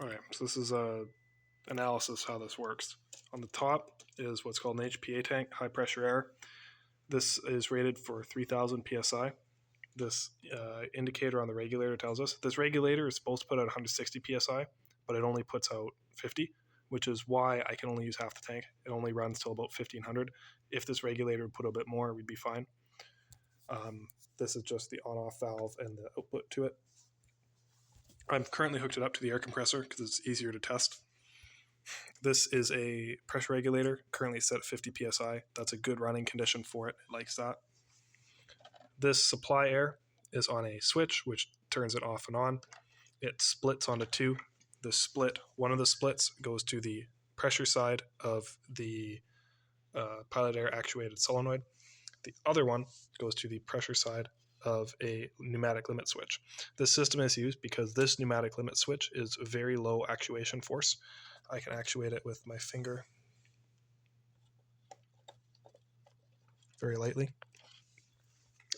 Alright, so this is a analysis how this works. On the top is what's called an HPA tank, high pressure air. This is rated for 3000 psi. This indicator on the regulator tells us this regulator is supposed to put out 160 psi, but it only puts out 50, which is why I can only use half the tank. It only runs till about 1500. If this regulator would put a bit more, we'd be fine. This is just the on-off valve and the output to it. I'm currently hooked it up to the air compressor because it's easier to test. This is a pressure regulator, currently set at 50 psi. That's a good running condition for it. It likes that. This supply air is on a switch, which turns it off and on. It splits onto two. One of the splits goes to the pressure side of the pilot air actuated solenoid. The other one goes to the pressure side of a pneumatic limit switch. This system is used because this pneumatic limit switch is very low actuation force. I can actuate it with my finger very lightly.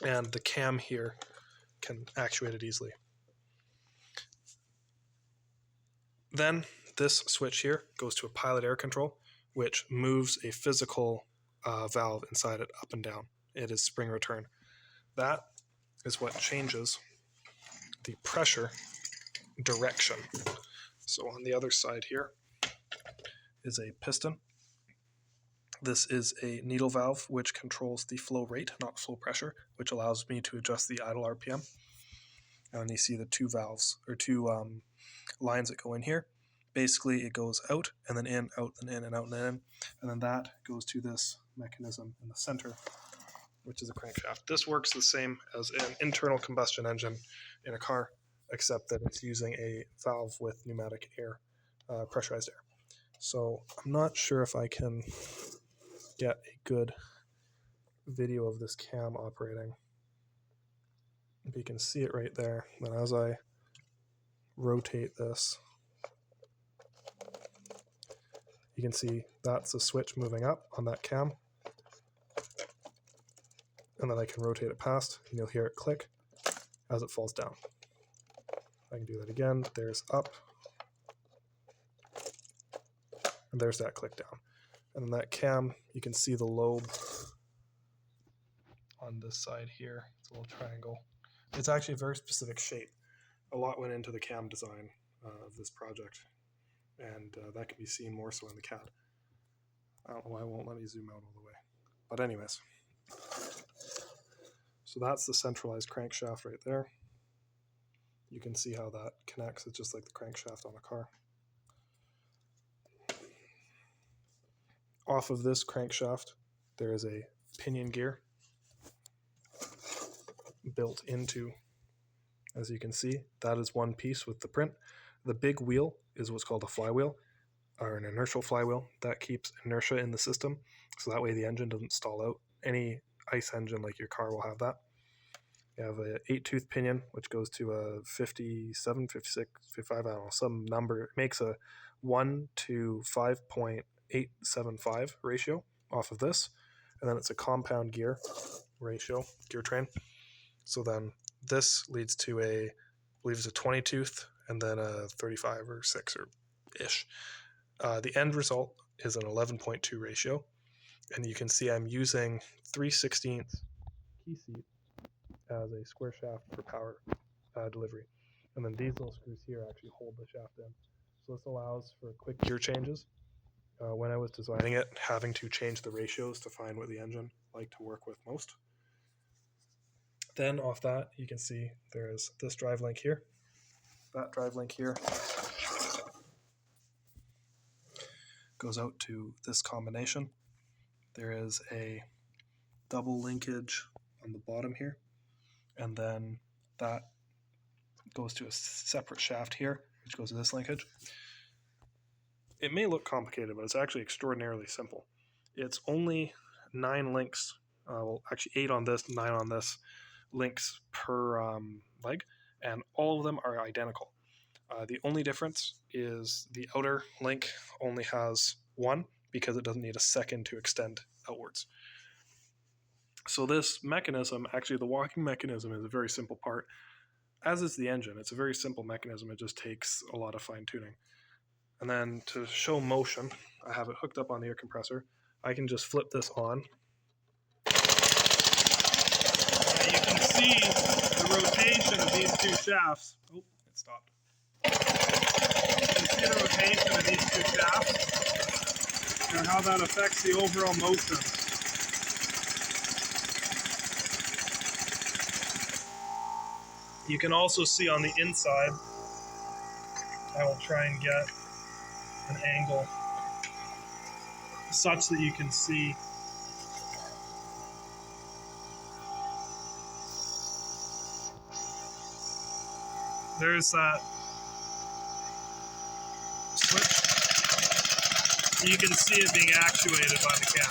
And the cam here can actuate it easily. Then this switch here goes to a pilot air control, which moves a physical valve inside it up and down. It is spring return. That is what changes the pressure direction. So on the other side here is a piston. This is a needle valve which controls the flow rate, not flow pressure, which allows me to adjust the idle RPM. And you see the two valves, or two lines that go in here. Basically, it goes out and then in, out and in, and out and in. And then that goes to this mechanism in the center, which is a crankshaft. This works the same as an internal combustion engine in a car, except that it's using a valve with pneumatic air, pressurized air. So I'm not sure if I can get a good video of this cam operating. But you can see it right there. And as I rotate this, you can see that's the switch moving up on that cam. And then I can rotate it past, and you'll hear it click as it falls down. I can do that again. There's up. And there's that click down. And then that cam, you can see the lobe on this side here. It's a little triangle. It's actually a very specific shape. A lot went into the cam design of this project. And that can be seen more so in the CAD. I don't know why it won't let me zoom out all the way. But anyways. So that's the centralized crankshaft right there. You can see how that connects. It's just like the crankshaft on a car. Off of this crankshaft, there is a pinion gear built into, as you can see, that is one piece with the print. The big wheel is what's called a flywheel, or an inertial flywheel. That keeps inertia in the system, so that way the engine doesn't stall out. Any ICE engine like your car will have that. You have a 8-tooth pinion, which goes to a 57, 56, 55, I don't know, some number. It makes a 1 to 5.875 ratio off of this. And then it's a compound gear ratio, gear train. So then this leads to I believe it's a 20-tooth, and then a 35 or 6 or ish. The end result is an 11.2 ratio. And you can see I'm using 3/16 key seat as a square shaft for power delivery. And then these little screws here actually hold the shaft in. So this allows for quick gear changes. When I was designing it, having to change the ratios to find what the engine liked to work with most. Then off that, you can see there is this drive link here, that drive link here, goes out to this combination. There is a double linkage on the bottom here, and then that goes to a separate shaft here, which goes to this linkage. It may look complicated, but it's actually extraordinarily simple. It's only 9 links, well, actually 8 on this, 9 on this, links per leg, and all of them are identical. The only difference is the outer link only has 1 because it doesn't need a second to extend outwards. So this mechanism, actually the walking mechanism, is a very simple part. as is the engine. It's a very simple mechanism. It just takes a lot of fine tuning. And then to show motion, I have it hooked up on the air compressor. I can just flip this on. And you can see the rotation of these two shafts. Oh, it stopped. You can see the rotation of these two shafts and how that affects the overall motion. You can also see on the inside, I will try and get an angle such that you can see there's that switch. You can see it being actuated by the cam.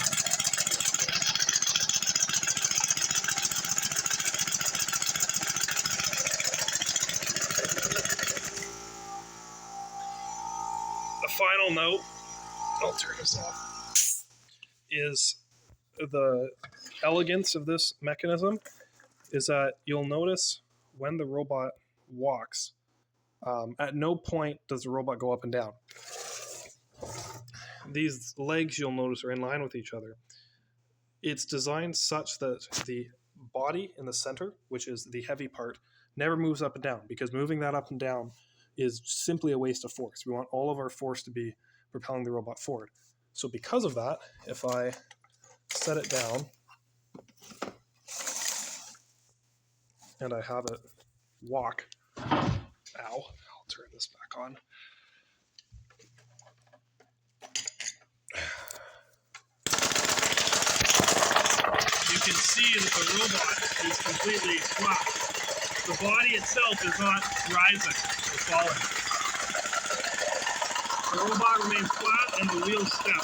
The final note, I'll turn this off, is the elegance of this mechanism is that you'll notice when the robot walks, at no point does the robot go up and down. These legs, you'll notice, are in line with each other. It's designed such that the body in the center, which is the heavy part, never moves up and down, because moving that up and down is simply a waste of force. We want all of our force to be propelling the robot forward. So because of that, if I set it down and I have it walk, I'll turn this back on. You can see that the robot is completely flat. The body itself is not rising or falling. The robot remains flat and the wheels step.